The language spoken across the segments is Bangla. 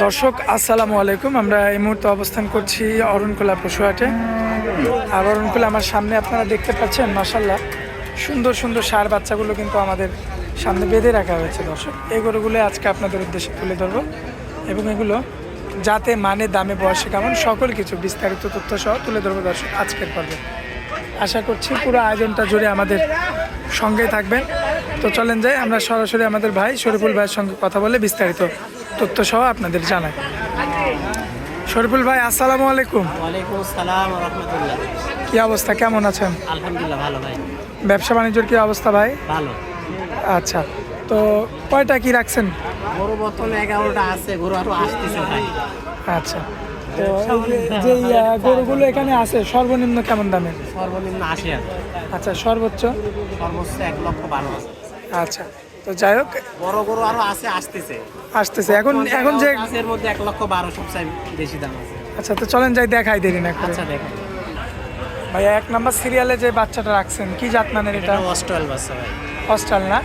দর্শক আসসালামু আলাইকুম। আমরা এই মুহূর্তে অবস্থান করছি অরণকুলা পশুহাটে। আর অরণকুলা আমার সামনে আপনারা দেখতে পাচ্ছেন, মাশাআল্লাহ সুন্দর সুন্দর ষাঁড় বাচ্চাগুলো কিন্তু আমাদের সামনে বেঁধে রাখা হয়েছে। দর্শক এই গরুগুলো আজকে আপনাদের উদ্দেশ্যে তুলে ধরবো এবং এগুলো যাতে মানে দামে বয়সে কেমন সকল কিছু বিস্তারিত তথ্য সহ তুলে ধরবো দর্শক আজকের পর্বে। আশা করছি পুরো আয়োজনটা জুড়ে আমাদের সঙ্গেই থাকবেন। তো চলেন যাই, আমরা সরাসরি আমাদের ভাই শরীফুল ভাইয়ের সঙ্গে কথা বলে বিস্তারিত তথ্য সহ আপনাদের জানাই। শরীফুল ভাই আসসালামু আলাইকুম। ওয়ালাইকুম আসসালাম ওয়া রাহমাতুল্লাহ। কি অবস্থা, কেমন আছেন? আলহামদুলিল্লাহ ভালো ভাই। ব্যবসা বাণিজ্যের কি অবস্থা ভাই? ভালো। আচ্ছা, তো কয়টা কি রাখছেন? গরু বর্তমানে 11টা আছে, গরু আরো আসতেছে ভাই। আচ্ছা, তো যে গরুগুলো এখানে আছে সর্বনিম্ন কেমন দামের? সর্বনিম্ন 80,000। আচ্ছা, সর্বোচ্চ? সর্বোচ্চ 1,12,000। আচ্ছা, তো যাই হোক, বড় গরু আরো আছে, আসতেছে। এখন যে এর মধ্যে 1,12,000 সবচেয়ে বেশি দাম আছে। আচ্ছা, তো চলেন যাই, দেখাই দেরি না করে। আচ্ছা দেখেন ভাইয়া, 1 নম্বর সিরিয়ালে যে বাচ্চাটা রাখছেন কি জাত মানের এটা? অস্ট্রেল বাচ্চা ভাই। হস্টাল না?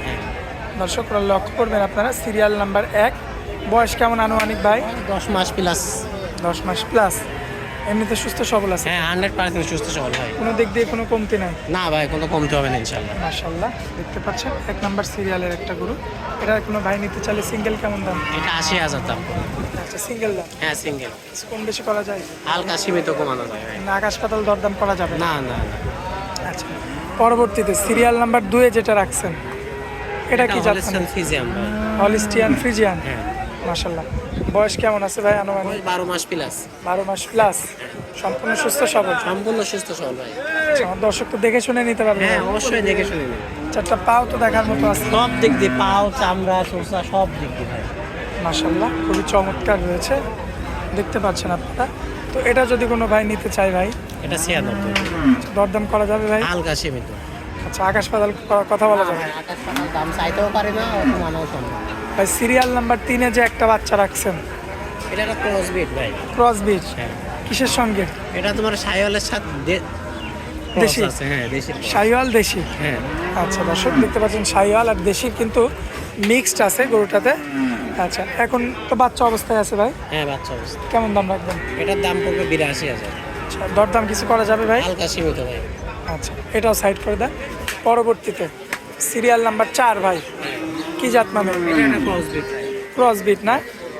দর্শকরা লক্ষ্য করবেন আপনারা, সিরিয়াল নাম্বার 1। বয়স কেমন আনুমানিক ভাই? 10 মাস প্লাস। 10 মাস প্লাস। এমনিতে সুস্থ সবল আছে? হ্যাঁ 100% সুস্থ সবল ভাই। কোনো দিক দিয়ে কোনো কমতি নাই? না ভাই, কোনো কমতে হবে না ইনশাআল্লাহ। মাশাআল্লাহ, দেখতে পাচ্ছেন 1 নম্বর সিরিয়ালের একটা গরু। এটা কোনো ভাই নিতে চাইলে সিঙ্গেল কেমন দাম? এটা 80,000 দাম। আচ্ছা, সিঙ্গেল দাম? হ্যাঁ সিঙ্গেল। কম বেশি করা যায়? হালকা সীমিত কমানো যায় ভাই। না আকাশ পাতাল দরদাম করা যাবে না? না না না। আচ্ছা, পরবর্তীতে সিরিয়াল নাম্বার 2 এ যেটা রাখছেন এটা কি জাত? ফিজিয়াম ভাই। Holstein Friesian. হ্যাঁ। মাশাআল্লাহ, বয়স কেমন আছে ভাই আনুমানিক? 12 মাস প্লাস। 12 মাস প্লাস। সম্পূর্ণ সুস্থ সবল? সম্পূর্ণ সুস্থ সবল ভাই। আচ্ছা, আমার দর্শক তো দেখে শুনে নিতে পারবে? হ্যাঁ অবশ্যই দেখে শুনে নিন। চারটা পাও তো দেখার মতো আছে? সব দিক দিয়ে, পাও, চামড়া, চোষা সব দিক দিয়ে ভাই। মাশাআল্লাহ, খুবই চমৎকার রয়েছে, দেখতে পাচ্ছেন আপনারা। তো এটা যদি কোনো ভাই নিতে চায় ভাই, এটা 76। দরদাম করা যাবে ভাই? হালকা সীমিত। আচ্ছা, আকাশ পাতাল কথা বলা যাবে? আকাশ পাতাল দাম চাইতেও পারে না, অপমানও সম্ভব। ভাই সিরিয়াল নাম্বার 3 এ যে একটা বাচ্চা রাখছেন, এটা একটা ক্রস বিট ভাই। Cross breed? হ্যাঁ। কিসের সঙ্গে? এটা তোমার শাহিওয়ালের সাথে দেশি? আছে। হ্যাঁ দেশি। শাহিওয়াল দেশি? হ্যাঁ। আচ্ছা দর্শক দেখতে পাচ্ছেন, শাহিওয়াল আর দেশি কিন্তু মিক্সড আছে গরুটাতে। আচ্ছা, এখন তো বাচ্চা অবস্থায় আছে ভাই? হ্যাঁ বাচ্চা অবস্থা। কেমন দাম রাখবেন? এটার দাম পড়বে 82,000। আচ্ছা, দরদাম কিছু করা যাবে ভাই? হালকা সীমিত ভাই। আচ্ছা, এটাও সাইড করে দেন। পরবর্তীতে সিরিয়াল নাম্বার 4 ভাই, কি জাত মানে? এটা একটা ক্রস বিট ভাই। ক্রস বিট না?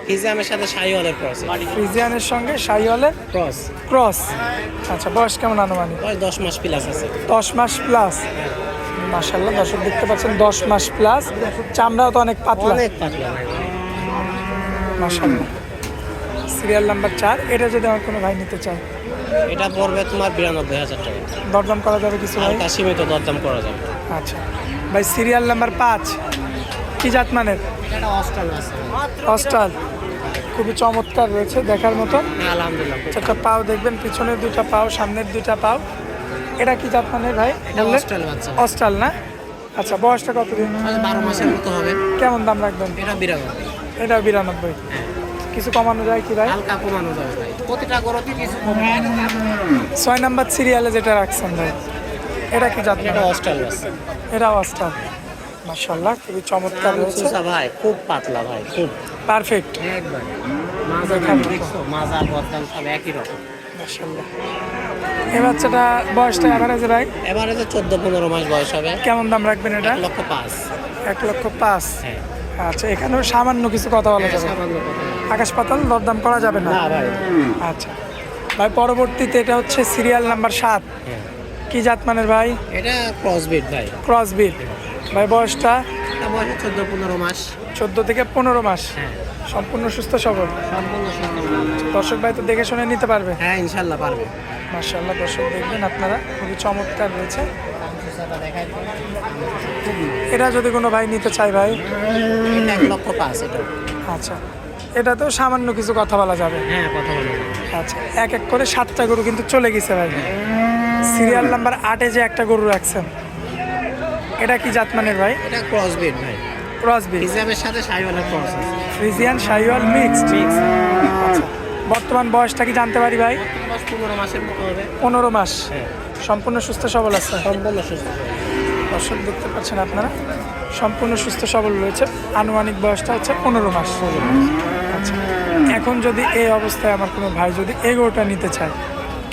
ফিজিয়ামের সাথে শাহিওয়ালের ক্রস। ফ্রিজিয়ানের সঙ্গে শাহিওয়ালের ক্রস। ক্রস। আচ্ছা, বয়স কেমন আনুমানিক? 10 মাস প্লাস আছে। 10 মাস প্লাস। মাশাআল্লাহ, দর্শক দেখতে পাচ্ছেন 10 মাস প্লাস। চামড়াও তো অনেক পাতলা। অনেক পাতলা ভাই। মাশাআল্লাহ। সিরিয়াল নাম্বার 4, এটা যদি আমার কোনো ভাই নিতে চায়, এটা পড়বে তোমার 92,000 টাকা। দরদাম করা যাবে কিছু ভাই? হালকা সীমিত দরদাম করা যাবে। আচ্ছা ভাই, সিরিয়াল নাম্বার 5, কি জাত মানের? এটা অস্ট্রাল আছে। অস্টাল, খুবই চমৎকার রয়েছে, দেখার মতো। আলহামদুলিল্লাহ। চারটা পাও দেখবেন, পিছনের 2টা পাও, সামনের 2টা পাও। এটা কি জাত মানের ভাই? এটা অস্ট্রাল বাচ্চা। অস্টাল না? আচ্ছা, বয়সটা কতদিন? 12 মাসের মতো হবে। কেমন দাম রাখবেন? এটা 92। এটা 92। কিছু কমানো যায় কি ভাই? হালকা কমানো যাবে ভাই, প্রতিটা গরুতে কিছু কমানো। 6 নাম্বার সিরিয়ালে যেটা রাখছেন ভাই, এটা কি জাত? এটা অস্ট্রাল বাচ্চা। এটা অস্টাল। মাশাআল্লাহ, খুবই চমৎকার রয়েছে, ভাই খুব পাতলা ভাই, খুব পারফেক্ট একবার। মাজা দেখছো, মাজা বদন সব একই রকম। মাশাআল্লাহ। এই বাচ্চাটা বয়সটা এভারেজে ভাই? এবারে 14-15 মাস বয়স হবে। কেমন দাম রাখবেন এটা? 1,05,000। 1,05,000। হ্যাঁ। আচ্ছা, এখানেও সামান্য কিছু কথা বলা যাবে? সামান্য কথা। আকাশ পাতাল দরদাম করা যাবে না? না ভাই। আচ্ছা ভাই, পরবর্তীতে এটা হচ্ছে সিরিয়াল নাম্বার 7, হ্যাঁ। কি জাত মানের ভাই? এটা ক্রস বিট ভাই। Cross breed. ভাই বয়সটা? এটা বয়স 14-15 মাস। 14 থেকে 15 মাস। হ্যাঁ। সম্পূর্ণ সুস্থ সবল? সম্পূর্ণ সুস্থ। দর্শক ভাই তো দেখে শুনে নিতে পারবে? হ্যাঁ ইনশাআল্লাহ পারবে। মাশাআল্লাহ, দর্শক দেখবেন আপনারা, খুবই চমৎকার রয়েছে। দেখাই এটা যদি কোনো ভাই নিতে চায় ভাই? এটা 1,05,000 এটা। আচ্ছা, এটা তো সামান্য কিছু কথা বলা যাবে? হ্যাঁ কথা বলে। আচ্ছা, এক এক করে 7টা গরু কিন্তু চলে গেছে ভাই। সিরিয়াল নাম্বার 8 এ যে একটা গরু রাখছেন, এটা কি জাত মানের ভাই? এটা ক্রস বিট ভাই। Cross breed? ফিজিয়ামের সাথে শাহিওয়ালের ক্রস আছে। Friesian Sahiwal mixed. আচ্ছা, বর্তমান বয়সটা কি জানতে পারি ভাই? 15 মাসের মতো হবে। 15 মাস। হ্যাঁ। সম্পূর্ণ সুস্থ সবল আছে? সম্পূর্ণ সুস্থ। দর্শক দেখতে পাচ্ছেন আপনারা, সম্পূর্ণ সুস্থ সবল রয়েছে। আনুমানিক বয়সটা হচ্ছে 15 মাস। আচ্ছা, এখন যদি এই অবস্থায় আমার কোনো ভাই যদি এই গরুটা নিতে চায়,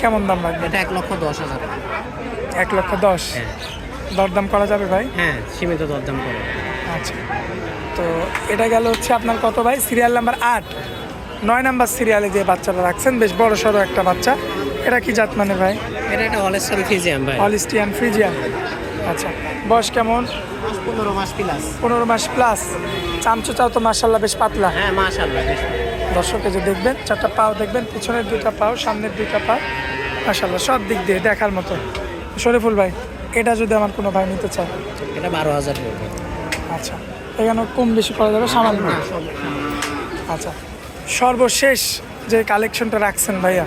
কেমন দাম লাগবে? এটা 1,10,000 টাকা। 1,10,000। হ্যাঁ দরদাম করা যাবে ভাই? হ্যাঁ, সীমিত দরদাম করে। আচ্ছা, তো এটা গেল হচ্ছে আপনার কত ভাই? সিরিয়াল নাম্বার 8, 9 নাম্বার সিরিয়ালে যে বাচ্চাটা রাখছেন, বেশ বড় সড়ো একটা বাচ্চা। এটা কি জাত মানে ভাই? এটা একটা হলস্টাইন ফ্রিজিয়ান ভাই। Holstein Friesian. আচ্ছা, বয়স কেমন? 15 মাস প্লাস। 15 মাস প্লাস। চামচুচাও তো মার্শাল্লাহ বেশ পাতলা। হ্যাঁ মাশাআল্লাহ, বেশ। দর্শকে যে দেখবেন, 4টা পাও দেখবেন, পিছনের 2টা পাও, সামনের 2টা পা, মাশাল্লাহ সব দিক দিয়ে দেখার মতো। শরীফুল ভাই, এটা যদি আমার কোনো ভাই নিতে চায়? এটা 12,000 পড়বে। আচ্ছা, এখানে কম বেশি করা যাবে সামান্য? না, সব- আচ্ছা, সর্বশেষ যে কালেকশনটা রাখছেন ভাইয়া,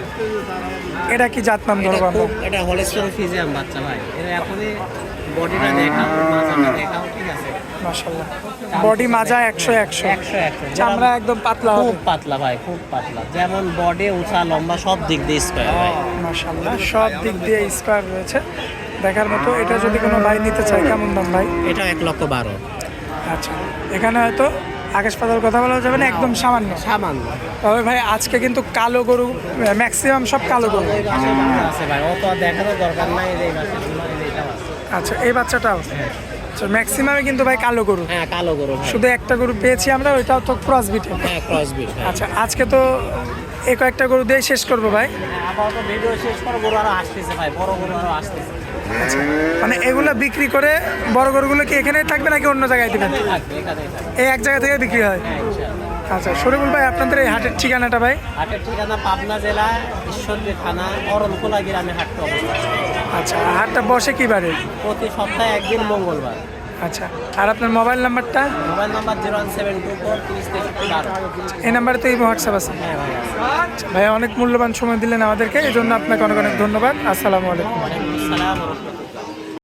এটা কি জাত নাম ধরবো আমরা? এটা হলস্টাইন ফ্রিজিয়ান বাচ্চা ভাই। এটা এখনই বডিটা দেখাও, মাথাটা দেখাও, ঠিক আছে? মাশাল্লাহ, বডি মাজা 100 100 চামড়া একদম পাতলা খুব হবে। পাতলা ভাই, খুব পাতলা। যেমন বডি উঁচা লম্বা সব দিক দিয়ে স্কয়ার ভাই। মাশাল্লাহ, সব দিক দিয়ে স্কোয়ার রয়েছে, দেখার মতো। এটা যদি কোনো ভাই নিতে চায়, কেমন দাম ভাই? এটা 1,12,000। আচ্ছা, এখানে হয়তো আকাশ পাতার কথা বলা যাবে না, একদম সামান্য। সামান্য। তবে ভাই আজকে কিন্তু কালো গরু ম্যাক্সিমাম সব কালো গরু। ওই পাশে বাচ্চা আছে ভাই, ও তো আর দেখানোর দরকার নাই। এই বাচ্চাগুলো, এইটাও আছে। আচ্ছা, এই বাচ্চাটাও? আচ্ছা, ম্যাক্সিমামে কিন্তু ভাই কালো গরু। হ্যাঁ, কালো গরু ভাই। শুধু একটা গরু পেয়েছি আমরা, ওইটাও তো ক্রস বিটে। হ্যাঁ, ক্রসবিট ভাই। আচ্ছা, আজকে তো এই কয়েকটা গরু দিয়ে শেষ করবো ভাই। হ্যাঁ, আপাতত ভিডিও শেষ করে গরু আরো আসতেছে ভাই, বড় গরু আরো আসতেছে। আচ্ছা, মানে এগুলো বিক্রি করে বড় গরুগুলো কি এখানেই থাকবে নাকি অন্য জায়গায় দিবেন? এখানেই থাকবে, এখানেই থাকবে। এই এক জায়গা থেকে বিক্রি হয়? হ্যাঁ, ইনশাআল্লাহ। আচ্ছা, শরীফুল ভাই, আপনাদের এই হাটের ঠিকানাটা ভাই? হাটের ঠিকানা পাবনা জেলা ঈশ্বরদী থানা অরণখোলা গ্রামে হাটটা অবস্থিত। আচ্ছা, হাটটা বসে কি বারে? প্রতি সপ্তাহে একদিন মঙ্গলবার। আচ্ছা, আর আপনার মোবাইল নাম্বারটা? মোবাইল নাম্বার 01724 এই নাম্বারে তো এই হোয়াটসঅ্যাপ আছে? হ্যাঁ ভাই, আছে। আচ্ছা, ভাই অনেক মূল্যবান সময় দিলেন আমাদেরকে, এই জন্য আপনাকে অনেক অনেক ধন্যবাদ। আসসালামু আলাইকুম। ওয়ালাইকুম আসসালাম ওয়া রাহমাতুল্লাহ।